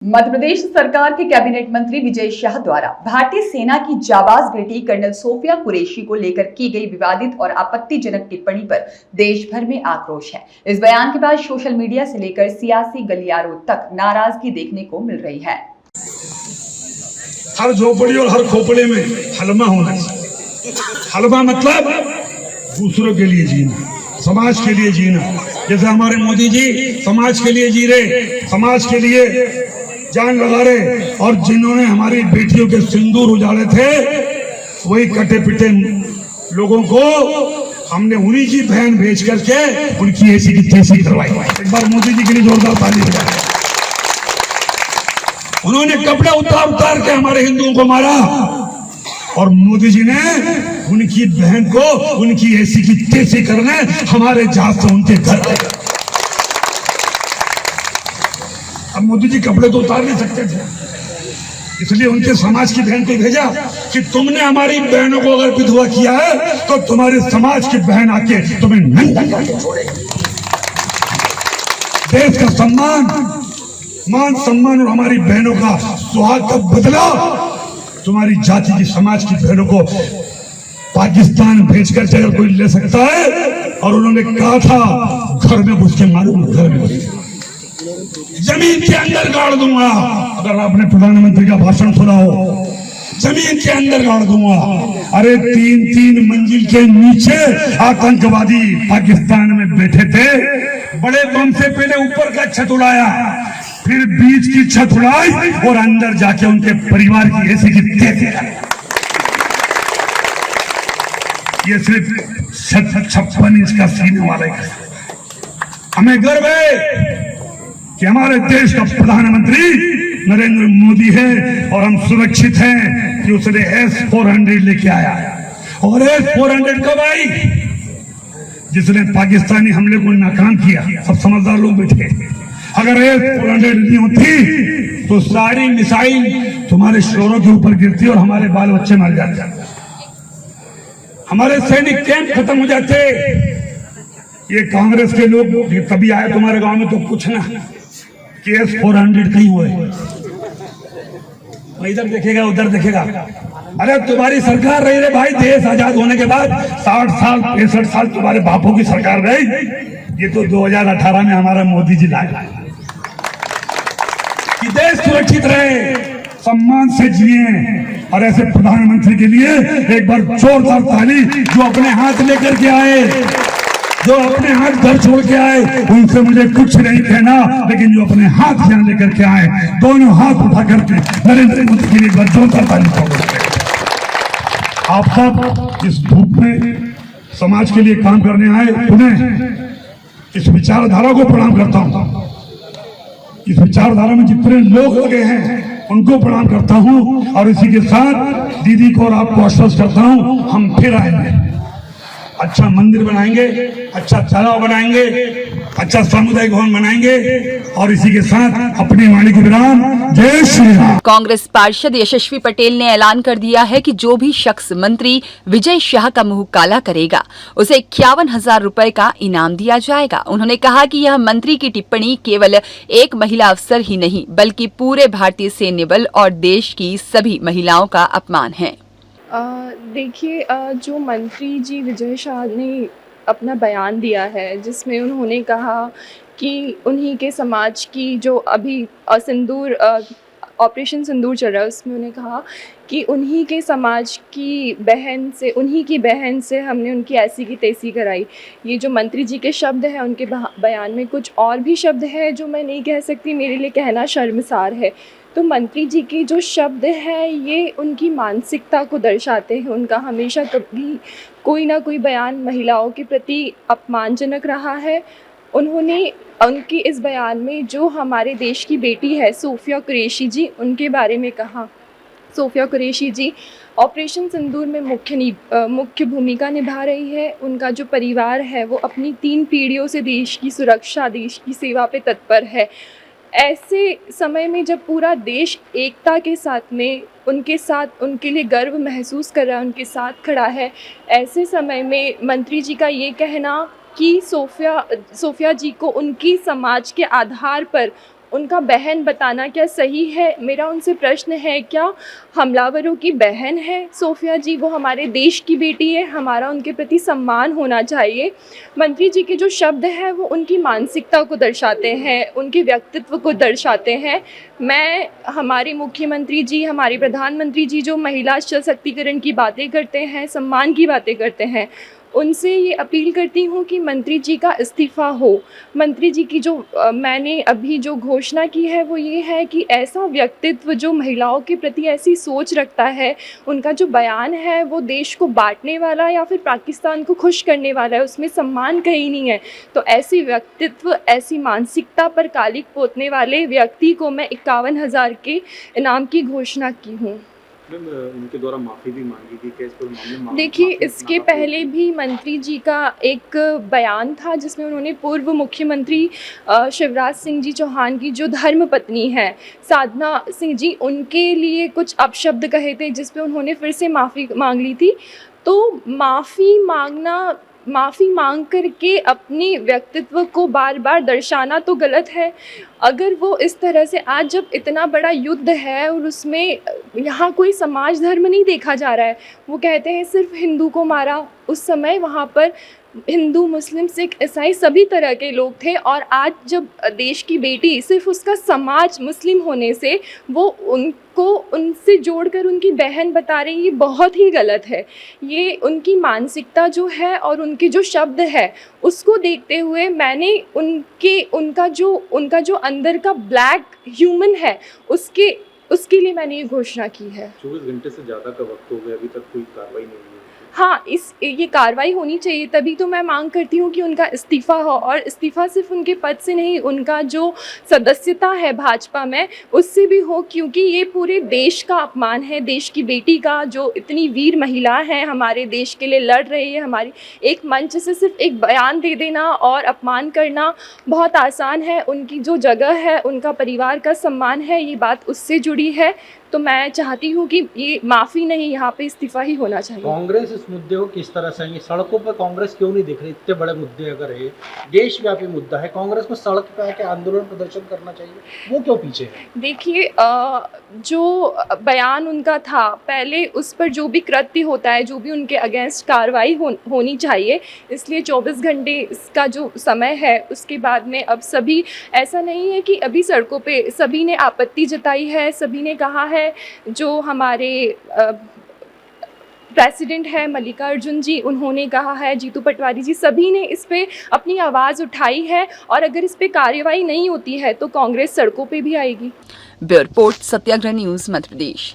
मध्य प्रदेश सरकार के कैबिनेट मंत्री विजय शाह द्वारा भारतीय सेना की जाबाज बेटी कर्नल सोफिया कुरैशी को लेकर की गई विवादित और आपत्तिजनक टिप्पणी पर देश भर में आक्रोश है। इस बयान के बाद सोशल मीडिया से लेकर सियासी गलियारों तक नाराजगी देखने को मिल रही है। हर झोपड़ी और हर खोपड़े में हलमा होना चाहिए। हलमा मतलब दूसरों के लिए जीना, समाज के लिए जीना। जैसे हमारे मोदी जी समाज के लिए जी रहे, समाज के लिए जान लगा रहे, और जिन्होंने हमारी बेटियों के सिंदूर उजाड़े थे वही कटे पिटे लोगों को हमने उन्हीं की बहन भेज करके उनकी ऐसी की तैसी करवाई। एक बार मोदी जी के लिए जोरदार ताली बजाएं। उन्होंने कपड़े उतार के हमारे हिंदुओं को मारा, और मोदी जी ने उनकी बहन को उनकी ऐसी की तैसी करने हमारे जहाज से उनके घर आए। अब मोदी जी कपड़े तो उतार नहीं सकते थे, इसलिए उनके समाज की बहन को भेजा कि तुमने हमारी बहनों को अगर विधवा किया है तो तुम्हारे समाज की बहन आके तुम्हें नंगा करके छोड़ेगी। देश का सम्मान, मान सम्मान और हमारी बहनों का सुहाग का बदला तुम्हारी जाति की समाज की बहनों को पाकिस्तान भेजकर अगर कोई ले सकता है, और उन्होंने कहा था घर में घुस के मारूंगा, घर में घुस जमीन के अंदर गाड़ दूंगा। अगर आपने प्रधानमंत्री का भाषण सुना हो, जमीन के अंदर गाड़ दूंगा। अरे 3-3 मंजिल के नीचे आतंकवादी पाकिस्तान में बैठे थे। बड़े बम से पहले ऊपर का छत उड़ाया, फिर बीच की छत उड़ाई और अंदर जाके उनके परिवार की ऐसी की तैसी। ये सिर्फ 56 इंच का सीने वाले का। हमें गर्व है कि हमारे देश का प्रधानमंत्री नरेंद्र मोदी है, और हम सुरक्षित हैं कि उसने S-400 लेके आया। और S-400 कब आई? जिसने पाकिस्तानी हमले को नाकाम किया। सब समझदार लोग बैठे। अगर S-400 नहीं होती तो सारी मिसाइल तुम्हारे शोरों के ऊपर गिरती और हमारे बाल बच्चे मर जाते, हमारे सैनिक कैंप खत्म हो जाते। ये कांग्रेस के लोग तभी आए तुम्हारे गांव में तो कुछ ना कि S-400 कहीं हुए, इधर देखेगा उधर देखेगा। अरे तुम्हारी सरकार रही रे भाई, देश आजाद होने के बाद 60 साल 65 साल तुम्हारे बापों की सरकार रही। ये तो 2018 में हमारा मोदी जी लाए कि देश सुरक्षित रहे, सम्मान से जिए। और ऐसे प्रधानमंत्री के लिए एक बार जोरदार ताली। जो अपने हाथ लेकर के आए, जो अपने हाथ घर छोड़ के आए, उनसे मुझे कुछ नहीं कहना, लेकिन जो अपने हाथ यहाँ लेकर के आए, दोनों हाथ उठा करके नरेंद्र मोदी के लिए एक बार जोरदार ताली ठोक। आप सब इस धूप में समाज के लिए काम करने आए, उन्हें इस विचारधारा को प्रणाम करता हूँ। इस विचारधारा में जितने लोग लगे हैं उनको प्रणाम करता हूँ, और इसी के साथ दीदी को और आपको आश्वस्त करता हूँ, हम फिर आएंगे। अच्छा मंदिर बनाएंगे, अच्छा तालाब बनाएंगे, अच्छा सामुदायिक भवन बनाएंगे, और इसी के साथ अपनी वाणी को विराम। जय श्री राम। कांग्रेस पार्षद यशस्वी पटेल ने ऐलान कर दिया है कि जो भी शख्स मंत्री विजय शाह का मुंह काला करेगा उसे 51,000 रुपए का इनाम दिया जाएगा। उन्होंने कहा कि यह मंत्री की टिप्पणी केवल एक महिला अफसर ही नहीं बल्कि पूरे भारतीय सैन्य बल और देश की सभी महिलाओं का अपमान है। देखिए, जो मंत्री जी विजय शाह ने अपना बयान दिया है, जिसमें उन्होंने कहा कि उन्हीं के समाज की जो अभी सिंदूर ऑपरेशन सिंदूर चल रहा है, उसमें उन्होंने कहा कि उन्हीं के समाज की बहन से, उन्हीं की बहन से हमने उनकी ऐसी की तैसी कराई। ये जो मंत्री जी के शब्द हैं, उनके बयान में कुछ और भी शब्द हैं जो मैं नहीं कह सकती, मेरे लिए कहना शर्मसार है। तो मंत्री जी के जो शब्द हैं ये उनकी मानसिकता को दर्शाते हैं। उनका हमेशा कभी कोई ना कोई बयान महिलाओं के प्रति अपमानजनक रहा है। उन्होंने उनकी इस बयान में जो हमारे देश की बेटी है सोफिया कुरैशी जी, उनके बारे में कहा। सोफिया कुरैशी जी ऑपरेशन सिंदूर में मुख्य भूमिका निभा रही है। उनका जो परिवार है वो अपनी 3 पीढ़ियों से देश की सुरक्षा, देश की सेवा पे तत्पर है। ऐसे समय में जब पूरा देश एकता के साथ में उनके साथ, उनके लिए गर्व महसूस कर रहा है, उनके साथ खड़ा है, ऐसे समय में मंत्री जी का ये कहना कि सोफिया जी को उनकी समाज के आधार पर उनका बहन बताना क्या सही है? मेरा उनसे प्रश्न है, क्या हमलावरों की बहन है सोफिया जी? वो हमारे देश की बेटी है, हमारा उनके प्रति सम्मान होना चाहिए। मंत्री जी के जो शब्द हैं वो उनकी मानसिकता को दर्शाते हैं, उनके व्यक्तित्व को दर्शाते हैं। मैं हमारे मुख्यमंत्री जी, हमारे प्रधानमंत्री जी जो महिला सशक्तिकरण की बातें करते हैं, सम्मान की बातें करते हैं, उनसे ये अपील करती हूँ कि मंत्री जी का इस्तीफ़ा हो। मंत्री जी की जो मैंने अभी जो घोषणा की है वो ये है कि ऐसा व्यक्तित्व जो महिलाओं के प्रति ऐसी सोच रखता है, उनका जो बयान है वो देश को बांटने वाला या फिर पाकिस्तान को खुश करने वाला है, उसमें सम्मान कहीं नहीं है। तो ऐसे व्यक्तित्व, ऐसी मानसिकता पर कालिक पोतने वाले व्यक्ति को मैं 51,000 के इनाम की घोषणा की हूँ। मैम, उनके द्वारा माफ़ी भी मांगी थी, क्या इस पर मामले में देखिए, माफ़ी इसके नाराज़ हुई पहले थी? भी मंत्री जी का एक बयान था जिसमें उन्होंने पूर्व मुख्यमंत्री शिवराज सिंह जी चौहान की जो धर्मपत्नी हैं साधना सिंह जी, उनके लिए कुछ अपशब्द कहे थे जिस पे उन्होंने फिर से माफ़ी मांग ली थी। तो माफ़ी मांग कर के अपने व्यक्तित्व को बार बार दर्शाना तो गलत है। अगर वो इस तरह से, आज जब इतना बड़ा युद्ध है और उसमें यहाँ कोई समाज धर्म नहीं देखा जा रहा है, वो कहते हैं सिर्फ हिंदू को मारा, उस समय वहाँ पर हिंदू, मुस्लिम, सिख, ईसाई सभी तरह के लोग थे। और आज जब देश की बेटी सिर्फ उसका समाज मुस्लिम होने से वो उनको उनसे जोड़कर उनकी बहन बता रही, ये बहुत ही गलत है। ये उनकी मानसिकता जो है और उनके जो शब्द है उसको देखते हुए मैंने उनका जो अंदर का ब्लैक ह्यूमन है उसके लिए मैंने ये घोषणा की है। 24 घंटे से ज़्यादा का वक्त हो गया, अभी तक कोई कार्रवाई नहीं हुई है। हाँ, ये कार्रवाई होनी चाहिए, तभी तो मैं मांग करती हूँ कि उनका इस्तीफ़ा हो। और इस्तीफ़ा सिर्फ उनके पद से नहीं, उनका जो सदस्यता है भाजपा में उससे भी हो, क्योंकि ये पूरे देश का अपमान है, देश की बेटी का, जो इतनी वीर महिला है, हमारे देश के लिए लड़ रही है। हमारी एक मंच से सिर्फ एक बयान दे देना और अपमान करना बहुत आसान है। उनकी जो जगह है, उनका परिवार का सम्मान है, ये बात उससे जुड़ी है। तो मैं चाहती हूँ कि ये माफ़ी नहीं, यहाँ पे इस्तीफ़ा ही होना चाहिए। कांग्रेस इस मुद्दे को किस तरह से, सड़कों पर कांग्रेस क्यों नहीं दिख रही? इतने बड़े मुद्दे अगर है, देशव्यापी मुद्दा है, कांग्रेस को सड़क पे आके आंदोलन प्रदर्शन करना चाहिए, वो क्यों पीछे है? देखिए, जो बयान उनका था पहले, उस पर जो भी कृत्य होता है, जो भी उनके अगेंस्ट कार्रवाई होनी चाहिए, इसलिए 24 घंटे इसका जो समय है उसके बाद में अब सभी, ऐसा नहीं है कि अभी सड़कों पे सभी ने आपत्ति जताई है, सभी ने कहा है। जो हमारे प्रेसिडेंट है मल्लिकार्जुन जी, उन्होंने कहा है, जीतू पटवारी जी, सभी ने इस पे अपनी आवाज़ उठाई है। और अगर इस पे कार्रवाई नहीं होती है तो कांग्रेस सड़कों पे भी आएगी। ब्यूरो रिपोर्ट, सत्याग्रह न्यूज़, मध्य प्रदेश।